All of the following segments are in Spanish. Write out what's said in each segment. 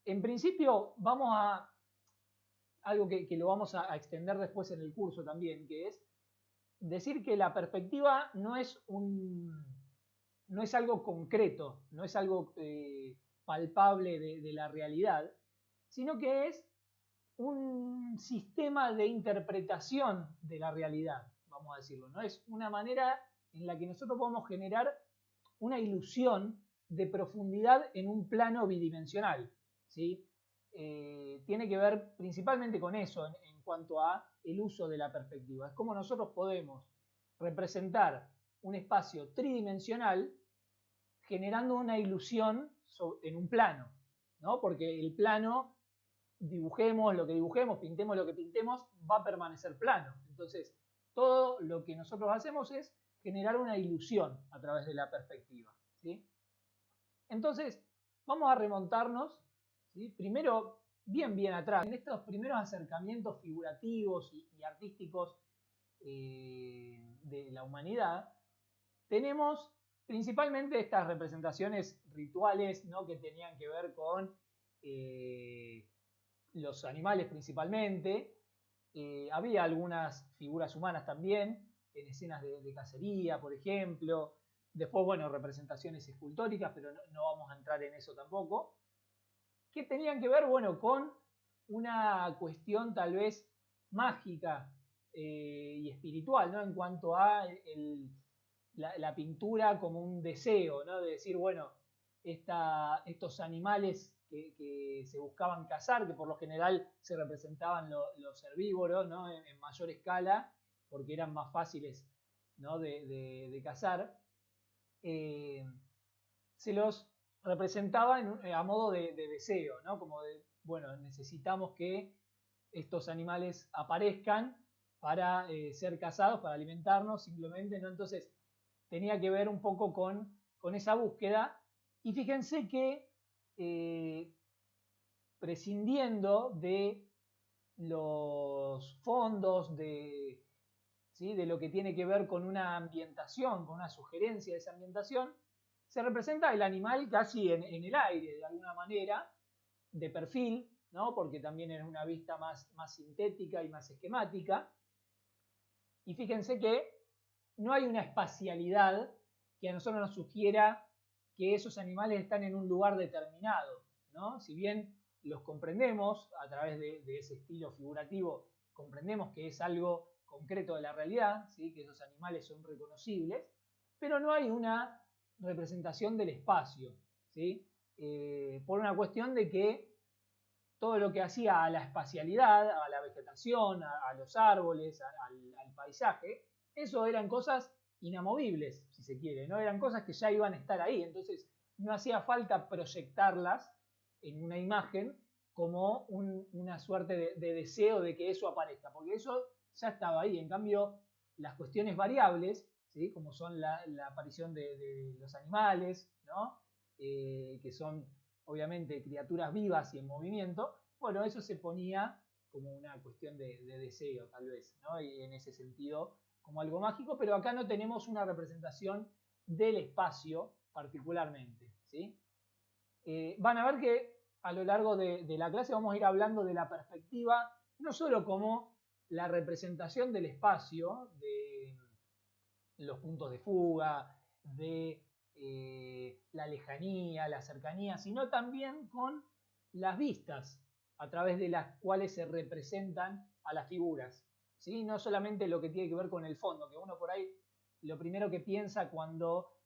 En principio, vamos a algo que lo vamos a extender después en el curso también, que es decir que la perspectiva no es algo concreto, no es algo palpable de la realidad, sino que es un sistema de interpretación de la realidad, vamos a decirlo, ¿no? Es una manera en la que nosotros podemos generar una ilusión de profundidad en un plano bidimensional, ¿sí? Tiene que ver principalmente con eso en cuanto a el uso de la perspectiva. Es como nosotros podemos representar un espacio tridimensional generando una ilusión en un plano, ¿no? Porque el plano, dibujemos lo que dibujemos, pintemos lo que pintemos, va a permanecer plano. Entonces, todo lo que nosotros hacemos es generar una ilusión a través de la perspectiva, ¿sí? Entonces, vamos a remontarnos, ¿sí? Primero, bien atrás, en estos primeros acercamientos figurativos y artísticos de la humanidad, tenemos principalmente estas representaciones rituales, ¿no? Que tenían que ver con los animales principalmente. Había algunas figuras humanas también, en escenas de cacería, por ejemplo. Después, bueno, representaciones escultóricas, pero no vamos a entrar en eso tampoco. Que tenían que ver, bueno, con una cuestión tal vez mágica y espiritual, ¿no? En cuanto a la pintura como un deseo, ¿no? De decir, bueno, estos animales que se buscaban cazar, que por lo general se representaban los herbívoros, ¿no? En mayor escala, porque eran más fáciles, ¿no? de cazar, se los representaba a modo de deseo, ¿no? Como de, bueno, necesitamos que estos animales aparezcan para ser cazados, para alimentarnos simplemente, ¿no? Entonces tenía que ver un poco con esa búsqueda. Y fíjense que prescindiendo de los fondos, ¿sí? De lo que tiene que ver con una ambientación, con una sugerencia de esa ambientación, se representa el animal casi en el aire, de alguna manera, de perfil, ¿no? Porque también es una vista más sintética y más esquemática. Y fíjense que no hay una espacialidad que a nosotros nos sugiera que esos animales están en un lugar determinado, ¿no? Si bien los comprendemos a través de ese estilo figurativo, comprendemos que es algo concreto de la realidad, ¿sí? Que esos animales son reconocibles, pero no hay una representación del espacio, ¿sí? Por una cuestión de que todo lo que hacía a la espacialidad, a la vegetación, a los árboles, al paisaje, eso eran cosas inamovibles, si se quiere, ¿no? Eran cosas que ya iban a estar ahí, entonces no hacía falta proyectarlas en una imagen como una suerte de deseo de que eso aparezca, porque eso ya estaba ahí. En cambio, las cuestiones variables, ¿sí? Como son la aparición de los animales, ¿no? Que son obviamente criaturas vivas y en movimiento, bueno, eso se ponía como una cuestión de deseo, tal vez, ¿no? Y en ese sentido, como algo mágico, pero acá no tenemos una representación del espacio particularmente, ¿sí? Van a ver que a lo largo de la clase vamos a ir hablando de la perspectiva, no solo como la representación del espacio, de los puntos de fuga, de la lejanía, la cercanía, sino también con las vistas a través de las cuales se representan a las figuras, ¿sí? No solamente lo que tiene que ver con el fondo, que uno por ahí lo primero que piensa cuando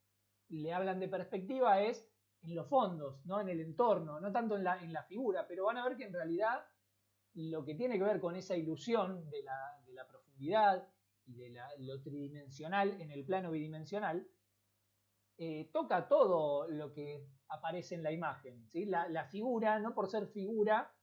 le hablan de perspectiva es en los fondos, ¿no? En el entorno, no tanto en la figura, pero van a ver que en realidad lo que tiene que ver con esa ilusión de la profundidad y de lo tridimensional en el plano bidimensional, toca todo lo que aparece en la imagen, ¿sí? La figura, no por ser figura,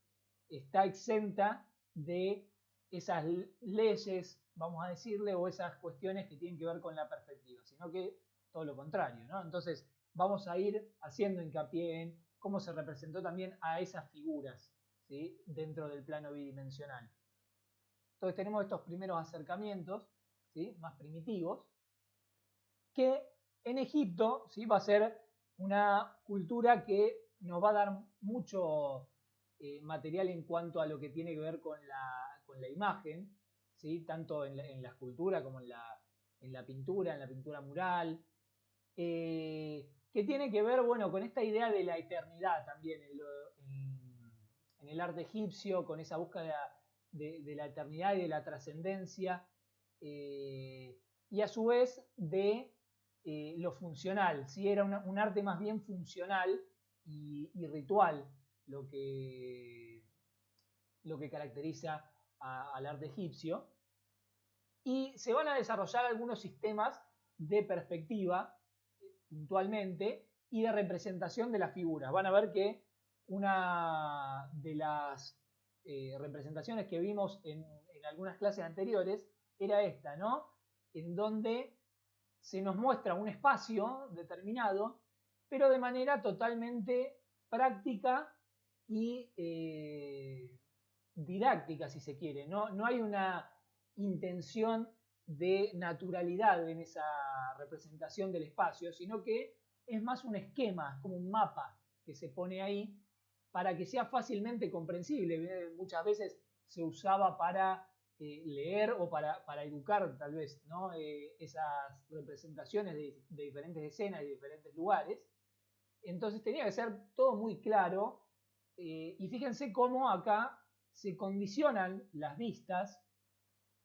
está exenta de esas leyes, vamos a decirle, o esas cuestiones que tienen que ver con la perspectiva, sino que todo lo contrario, ¿no? Entonces vamos a ir haciendo hincapié en cómo se representó también a esas figuras, ¿sí? Dentro del plano bidimensional. Entonces tenemos estos primeros acercamientos, ¿sí? Más primitivos, que en Egipto, ¿sí? Va a ser una cultura que nos va a dar mucho material en cuanto a lo que tiene que ver con la imagen, ¿sí? Tanto en la escultura como en la pintura mural, que tiene que ver, bueno, con esta idea de la eternidad también en el arte egipcio, con esa búsqueda de la eternidad y de la trascendencia, y a su vez de lo funcional, ¿sí? Era un arte más bien funcional y ritual lo que caracteriza al arte egipcio. Y se van a desarrollar algunos sistemas de perspectiva, puntualmente, y de representación de las figuras. Van a ver que una de las representaciones que vimos en algunas clases anteriores era esta, ¿no? En donde se nos muestra un espacio determinado, pero de manera totalmente práctica y didáctica, si se quiere. No hay una intención de naturalidad en esa representación del espacio, sino que es más un esquema, como un mapa que se pone ahí para que sea fácilmente comprensible. Muchas veces se usaba para leer o para educar, tal vez, ¿no? Esas representaciones de diferentes escenas y de diferentes lugares. Entonces tenía que ser todo muy claro, y fíjense cómo acá se condicionan las vistas,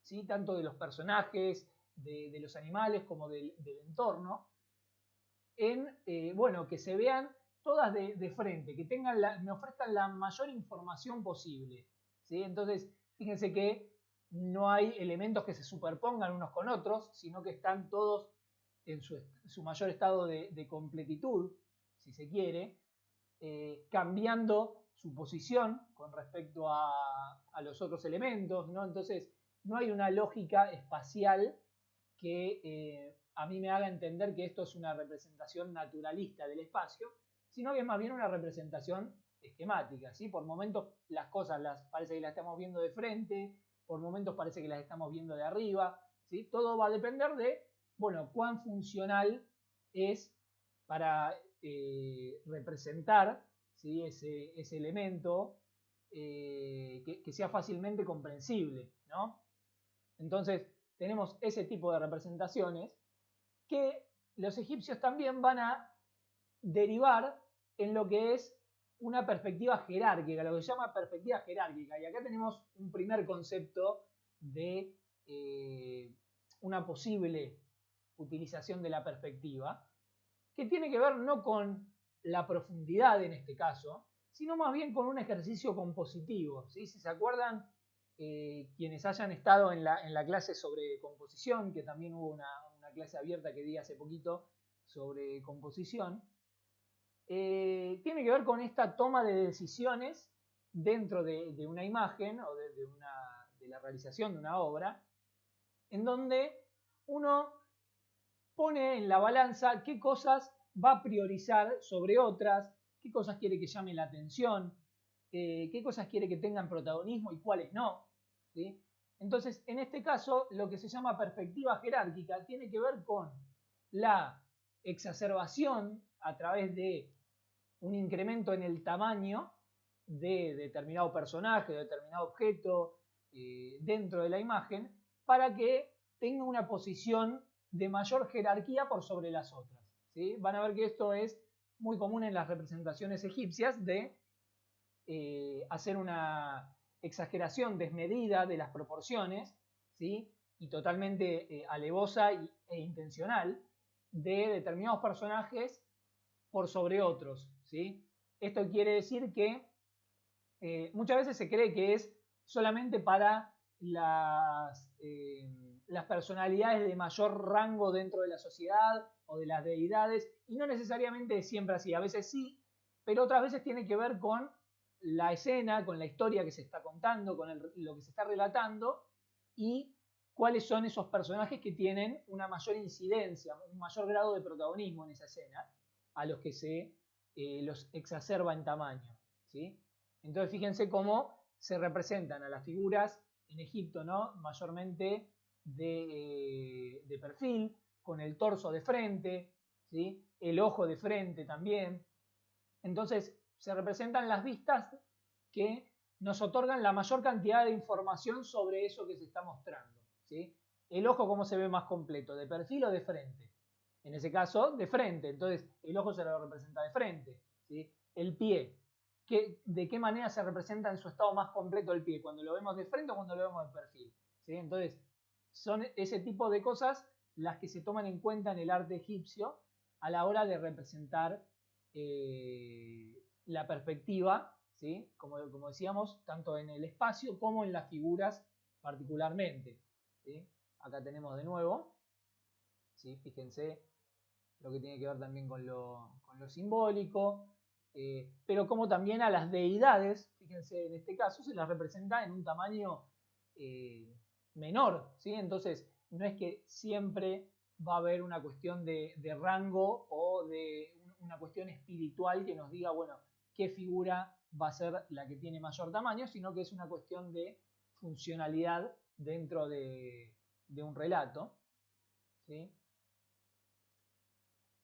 ¿sí? Tanto de los personajes, de los animales, como del entorno, en, bueno, que se vean todas de frente, que me ofrezcan la mayor información posible, ¿sí? Entonces, fíjense que no hay elementos que se superpongan unos con otros, sino que están todos en su mayor estado de completitud, si se quiere, cambiando su posición con respecto a los otros elementos, ¿no? Entonces, no hay una lógica espacial que a mí me haga entender que esto es una representación naturalista del espacio, sino que es más bien una representación esquemática, ¿sí? Por momentos las cosas parece que las estamos viendo de frente, por momentos parece que las estamos viendo de arriba, ¿sí? Todo va a depender de, bueno, cuán funcional es para representar, ¿sí? ese elemento, que sea fácilmente comprensible, ¿no? Entonces, tenemos ese tipo de representaciones que los egipcios también van a derivar en lo que es una perspectiva jerárquica, lo que se llama perspectiva jerárquica. Y acá tenemos un primer concepto de una posible utilización de la perspectiva, que tiene que ver no con la profundidad en este caso, sino más bien con un ejercicio compositivo, ¿sí? Si se acuerdan, quienes hayan estado en la clase sobre composición, que también hubo una clase abierta que di hace poquito sobre composición, tiene que ver con esta toma de decisiones dentro de una imagen o de la realización de una obra, en donde uno pone en la balanza qué cosas va a priorizar sobre otras, qué cosas quiere que llamen la atención, qué cosas quiere que tengan protagonismo y cuáles no, ¿sí? Entonces, en este caso, lo que se llama perspectiva jerárquica tiene que ver con la exacerbación a través de un incremento en el tamaño de determinado personaje, de determinado objeto dentro de la imagen, para que tenga una posición de mayor jerarquía por sobre las otras, ¿sí? Van a ver que esto es muy común en las representaciones egipcias de hacer una exageración desmedida de las proporciones, ¿sí? Y totalmente alevosa e intencional de determinados personajes por sobre otros, ¿sí? Esto quiere decir que muchas veces se cree que es solamente para las personalidades de mayor rango dentro de la sociedad o de las deidades, y no necesariamente es siempre así. A veces sí, pero otras veces tiene que ver con la escena, con la historia que se está contando, con lo que se está relatando, y cuáles son esos personajes que tienen una mayor incidencia, un mayor grado de protagonismo en esa escena, a los que se los exacerba en tamaño, ¿sí? Entonces fíjense cómo se representan a las figuras en Egipto, ¿no? Mayormente de perfil, con el torso de frente, ¿sí? El ojo de frente también. Entonces se representan las vistas que nos otorgan la mayor cantidad de información sobre eso que se está mostrando, ¿sí? El ojo, ¿cómo se ve más completo? ¿De perfil o de frente? En ese caso, de frente. Entonces, el ojo se lo representa de frente, ¿sí? El pie, ¿de qué manera se representa en su estado más completo el pie? ¿Cuando lo vemos de frente o cuando lo vemos de perfil? ¿Sí? Entonces, son ese tipo de cosas las que se toman en cuenta en el arte egipcio a la hora de representar la perspectiva, ¿sí? Como decíamos, tanto en el espacio como en las figuras particularmente, ¿sí? Acá tenemos de nuevo, ¿sí? Fíjense lo que tiene que ver también con lo simbólico, pero como también a las deidades, fíjense en este caso, se las representa en un tamaño menor, ¿sí? Entonces, no es que siempre va a haber una cuestión de rango o de una cuestión espiritual que nos diga, bueno, qué figura va a ser la que tiene mayor tamaño, sino que es una cuestión de funcionalidad dentro de un relato, ¿sí?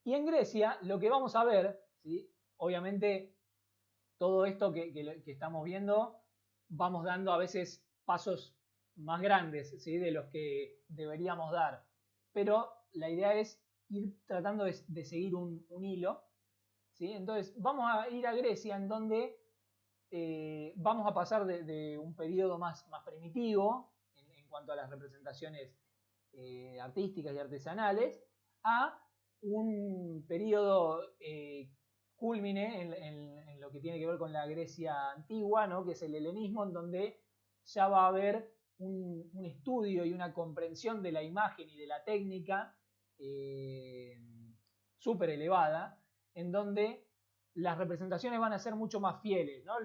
Y en Grecia lo que vamos a ver, ¿sí? Obviamente todo esto que estamos viendo, vamos dando a veces pasos más grandes, ¿sí? De los que deberíamos dar. Pero la idea es ir tratando de seguir un hilo, ¿sí? Entonces vamos a ir a Grecia, en donde vamos a pasar de un periodo más primitivo en cuanto a las representaciones artísticas y artesanales a un periodo cúlmine en lo que tiene que ver con la Grecia antigua, ¿no? Que es el helenismo, en donde ya va a haber un estudio y una comprensión de la imagen y de la técnica súper elevada, en donde las representaciones van a ser mucho más fieles, ¿no?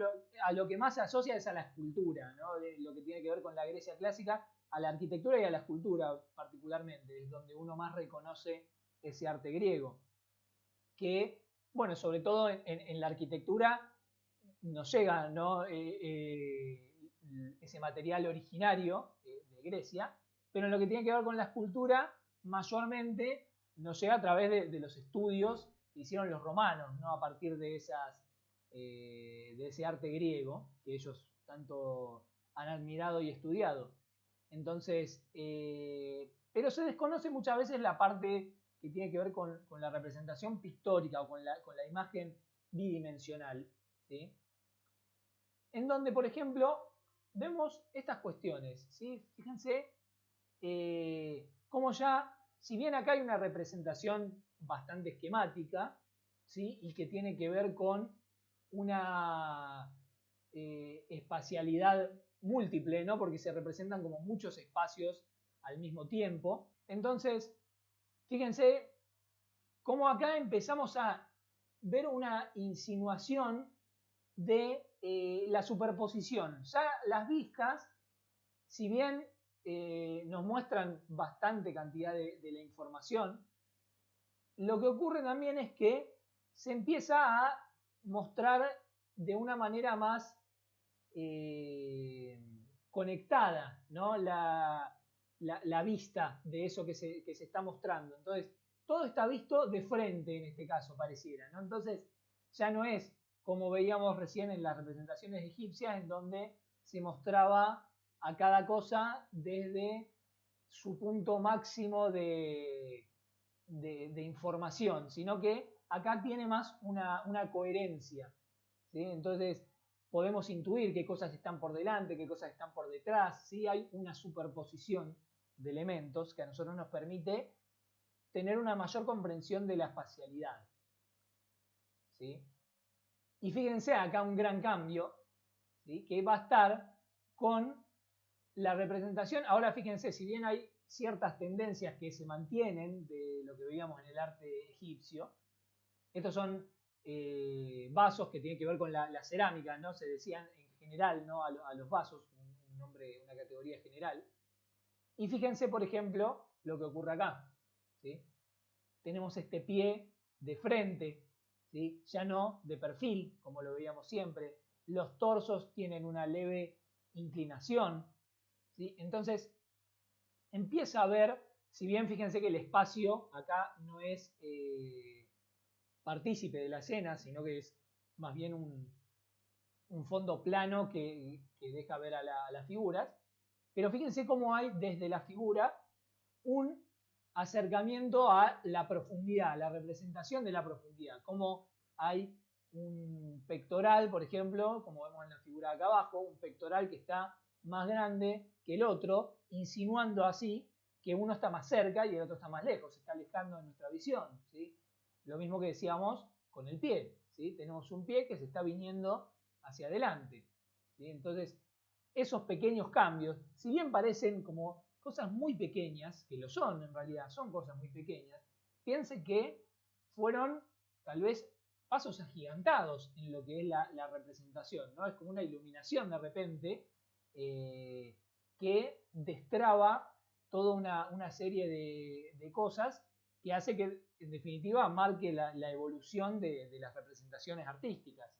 A lo que más se asocia es a la escultura, ¿no? De lo que tiene que ver con la Grecia clásica, a la arquitectura y a la escultura particularmente, es donde uno más reconoce ese arte griego, que, bueno, sobre todo en la arquitectura nos llega, ¿no? Ese material originario de Grecia, pero en lo que tiene que ver con la escultura, mayormente nos llega a través de los estudios que hicieron los romanos, ¿no? A partir de ese arte griego que ellos tanto han admirado y estudiado. Entonces, pero se desconoce muchas veces la parte que tiene que ver con la representación pictórica o con la imagen bidimensional, ¿sí? En donde, por ejemplo, vemos estas cuestiones, ¿sí? Fíjense cómo ya, si bien acá hay una representación bastante esquemática, ¿sí? Y que tiene que ver con una espacialidad múltiple, ¿no? Porque se representan como muchos espacios al mismo tiempo. Entonces, fíjense cómo acá empezamos a ver una insinuación de la superposición. Ya las vistas, si bien nos muestran bastante cantidad de la información, lo que ocurre también es que se empieza a mostrar de una manera más conectada, ¿no? La vista de eso que se está mostrando. Entonces, todo está visto de frente en este caso, pareciera, ¿no? Entonces, ya no es como veíamos recién en las representaciones egipcias, en donde se mostraba a cada cosa desde su punto máximo de información, sino que acá tiene más una coherencia, ¿sí? Entonces podemos intuir qué cosas están por delante, qué cosas están por detrás, ¿sí? Hay una superposición de elementos que a nosotros nos permite tener una mayor comprensión de la espacialidad, ¿sí? Y fíjense acá un gran cambio, ¿sí? Que va a estar con la representación. Ahora fíjense, si bien hay ciertas tendencias que se mantienen de lo que veíamos en el arte egipcio, estos son vasos que tienen que ver con la cerámica, ¿no? Se decían en general, ¿no? A los vasos, un nombre, una categoría general. Y fíjense, por ejemplo, lo que ocurre acá, ¿sí? Tenemos este pie de frente, ¿sí? Ya no de perfil, como lo veíamos siempre. Los torsos tienen una leve inclinación, ¿sí? Entonces, empieza a ver, si bien fíjense que el espacio acá no es partícipe de la escena, sino que es más bien un fondo plano que deja ver a las figuras. Pero fíjense cómo hay desde la figura un acercamiento a la profundidad, la representación de la profundidad. Como hay un pectoral, por ejemplo, como vemos en la figura de acá abajo, un pectoral que está más grande que el otro, insinuando así que uno está más cerca y el otro está más lejos, se está alejando de nuestra visión, ¿sí? Lo mismo que decíamos con el pie, ¿sí? Tenemos un pie que se está viniendo hacia adelante, ¿sí? Entonces, esos pequeños cambios, si bien parecen como cosas muy pequeñas, que lo son en realidad, son cosas muy pequeñas, piense que fueron tal vez pasos agigantados en lo que es la representación, ¿no? Es como una iluminación de repente que destraba toda una serie de cosas que hace que en definitiva marque la evolución de las representaciones artísticas,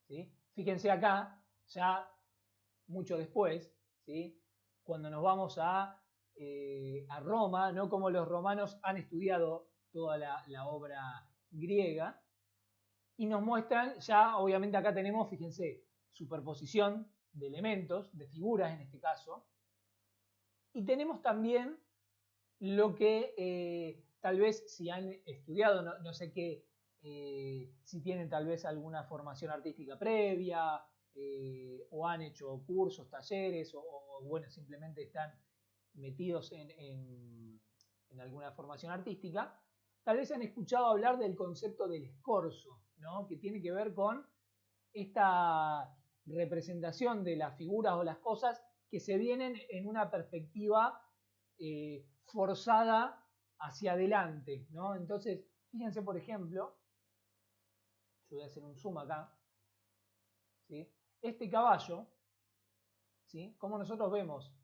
¿sí? Fíjense acá, ya mucho después, ¿sí? Cuando nos vamos a Roma, ¿no? Como los romanos han estudiado toda la obra griega y nos muestran, ya obviamente acá tenemos, fíjense, superposición de elementos, de figuras en este caso, y tenemos también lo que tal vez si han estudiado, no sé qué, si tienen tal vez alguna formación artística previa, o han hecho cursos, talleres, o bueno, simplemente están metidos en alguna formación artística, tal vez han escuchado hablar del concepto del escorzo, ¿no? Que tiene que ver con esta representación de las figuras o las cosas que se vienen en una perspectiva forzada hacia adelante, ¿no? Entonces, fíjense, por ejemplo, yo voy a hacer un zoom acá, ¿sí? Este caballo, ¿sí? Como nosotros vemos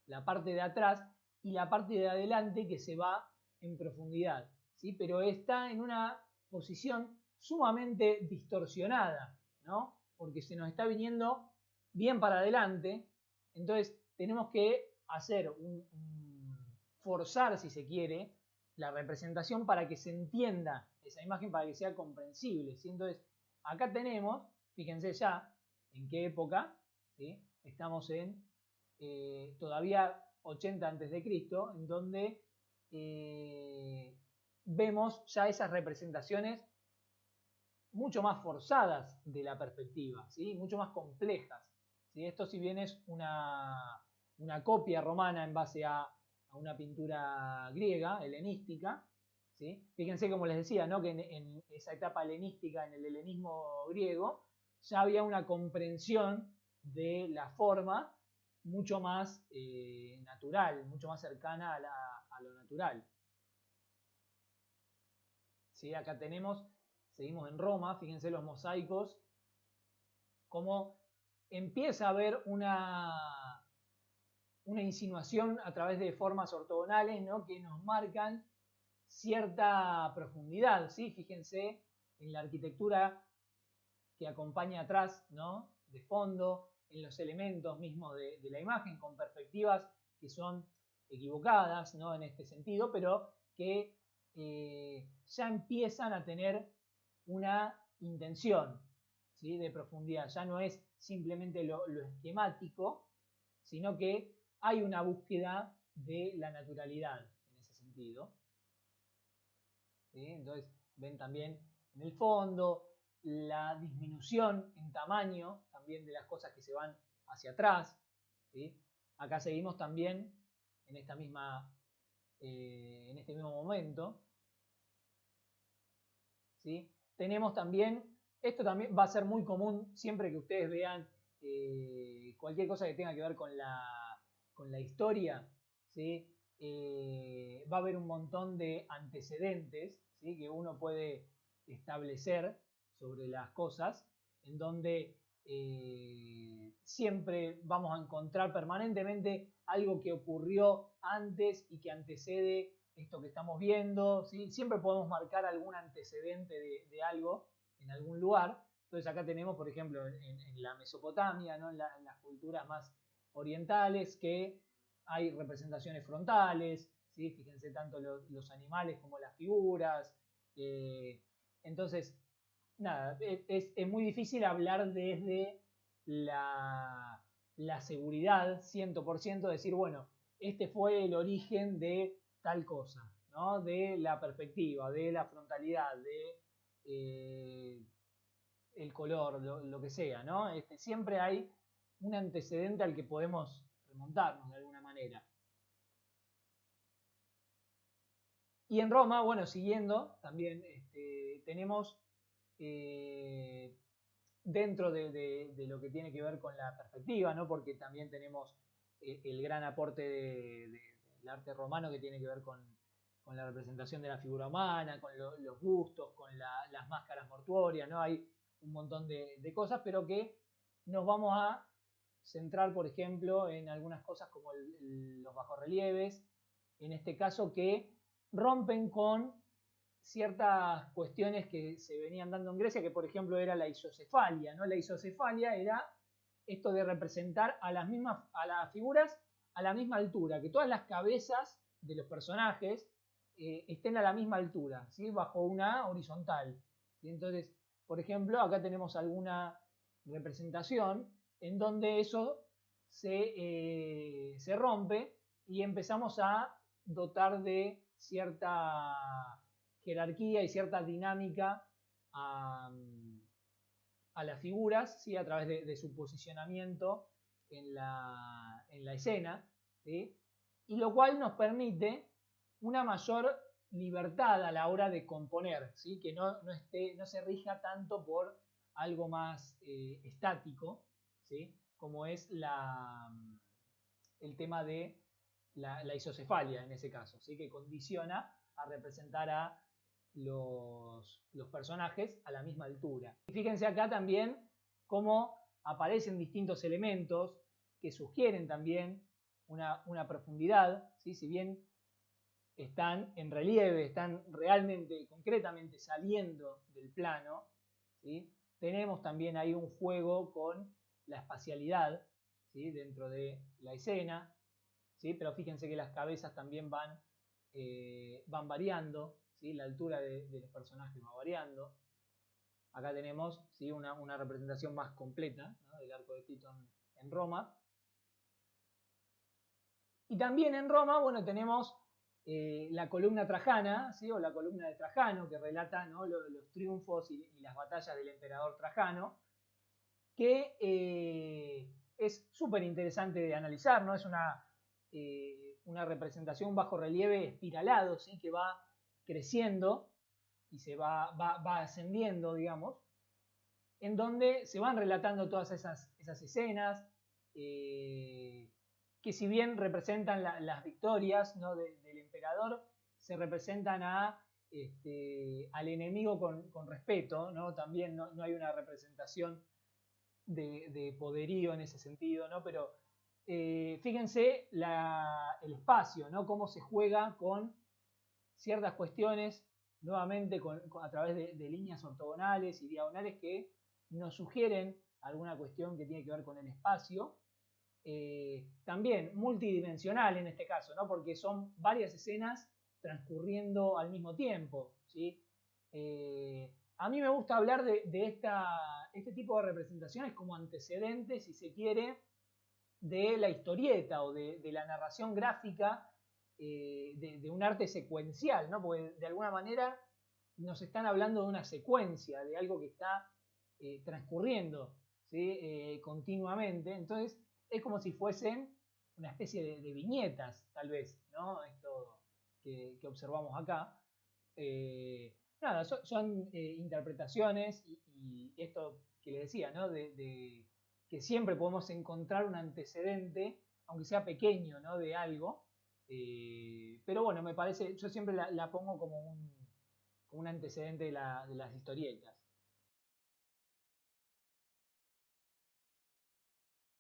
la parte de atrás y la parte de adelante que se va en profundidad, ¿sí? Pero está en una posición sumamente distorsionada, ¿no? Porque se nos está viniendo bien para adelante, entonces tenemos que hacer forzar, si se quiere, la representación para que se entienda esa imagen, para que sea comprensible, ¿sí? Entonces, acá tenemos, fíjense ya en qué época, ¿sí? Estamos en todavía 80 antes de Cristo, en donde vemos ya esas representaciones mucho más forzadas de la perspectiva, ¿sí? Mucho más complejas, ¿sí? Esto si bien es una copia romana en base a una pintura griega, helenística, ¿sí? Fíjense como les decía, ¿no? Que en esa etapa helenística, en el helenismo griego, ya había una comprensión de la forma mucho más natural, mucho más cercana a lo natural. ¿Sí? Acá tenemos, seguimos en Roma, fíjense los mosaicos, cómo empieza a haber una insinuación a través de formas ortogonales, ¿no? Que nos marcan cierta profundidad, ¿sí? Fíjense en la arquitectura que acompaña atrás, ¿no? De fondo, en los elementos mismos de la imagen, con perspectivas que son equivocadas, ¿no? En este sentido, pero que ya empiezan a tener una intención, ¿sí? De profundidad. Ya no es simplemente lo esquemático, sino que hay una búsqueda de la naturalidad en ese sentido, ¿sí? Entonces ven también en el fondo la disminución en tamaño también de las cosas que se van hacia atrás, ¿sí? Acá seguimos también en esta misma en este mismo momento, ¿sí? Tenemos también, esto también va a ser muy común siempre que ustedes vean cualquier cosa que tenga que ver con la historia, ¿sí? Va a haber un montón de antecedentes, ¿sí? Que uno puede establecer sobre las cosas, en donde siempre vamos a encontrar permanentemente algo que ocurrió antes y que antecede esto que estamos viendo, ¿sí? Siempre podemos marcar algún antecedente de algo en algún lugar. Entonces acá tenemos, por ejemplo, en la Mesopotamia, ¿no? en las culturas más orientales, que hay representaciones frontales, ¿sí? Fíjense tanto los animales como las figuras. Entonces, nada, es muy difícil hablar desde la seguridad 100%, decir, bueno, este fue el origen de tal cosa, ¿no? De la perspectiva, de la frontalidad, de el color, lo que sea, ¿no? Siempre hay un antecedente al que podemos remontarnos de alguna manera. Y en Roma, bueno, siguiendo, también tenemos dentro de lo que tiene que ver con la perspectiva, ¿no? Porque también tenemos el gran aporte del arte romano que tiene que ver con la representación de la figura humana, con los bustos, con las máscaras mortuorias, ¿no? Hay un montón de cosas, pero que nos vamos a centrar, por ejemplo, en algunas cosas como los bajorrelieves, en este caso que rompen con ciertas cuestiones que se venían dando en Grecia, que por ejemplo era la isocefalia, ¿no? La isocefalia era esto de representar a las figuras a la misma altura, que todas las cabezas de los personajes estén a la misma altura, ¿sí? Bajo una horizontal. ¿Sí? Entonces, por ejemplo, acá tenemos alguna representación en donde eso se rompe y empezamos a dotar de cierta jerarquía y cierta dinámica a las figuras, ¿sí? A través de su posicionamiento en la escena, ¿sí? Y lo cual nos permite una mayor libertad a la hora de componer, ¿sí? Que no se rija tanto por algo más estático, ¿sí? Como es el tema de la isocefalia en ese caso, ¿sí? Que condiciona a representar a los personajes a la misma altura. Y fíjense acá también cómo aparecen distintos elementos que sugieren también una profundidad, ¿sí? Si bien están en relieve, están realmente, concretamente saliendo del plano, ¿sí? Tenemos también ahí un juego con la espacialidad, ¿sí? Dentro de la escena, ¿sí? Pero fíjense que las cabezas también van variando, ¿sí? La altura de los personajes va variando. Acá tenemos, ¿sí? una representación más completa, ¿no? Del arco de Tito en Roma. Y también en Roma, bueno, tenemos la columna trajana, ¿sí? O la columna de Trajano, que relata, ¿no? los triunfos y las batallas del emperador Trajano, que es súper interesante de analizar, ¿no? Es una representación, un bajo relieve espiralado, ¿sí? Que va creciendo y se va ascendiendo, digamos, en donde se van relatando todas esas escenas, que si bien representan las victorias, ¿no? del emperador, se representan al enemigo con respeto, ¿no? También no hay una representación de poderío en ese sentido, ¿no? Pero fíjense el espacio, ¿no? Cómo se juega con ciertas cuestiones, nuevamente a través de líneas ortogonales y diagonales que nos sugieren alguna cuestión que tiene que ver con el espacio. También multidimensional en este caso, ¿no? Porque son varias escenas transcurriendo al mismo tiempo, ¿sí? A mí me gusta hablar de este tipo de representaciones como antecedentes, si se quiere, de la historieta o de la narración gráfica de un arte secuencial, ¿no? Porque de alguna manera nos están hablando de una secuencia, de algo que está transcurriendo, ¿sí? Continuamente. Entonces es como si fuesen una especie de viñetas, tal vez, ¿no? Esto que observamos acá. Nada, son interpretaciones y esto que les decía, ¿no? De que siempre podemos encontrar un antecedente, aunque sea pequeño, ¿no? De algo. Pero bueno, me parece, yo siempre la pongo como un antecedente de las historietas.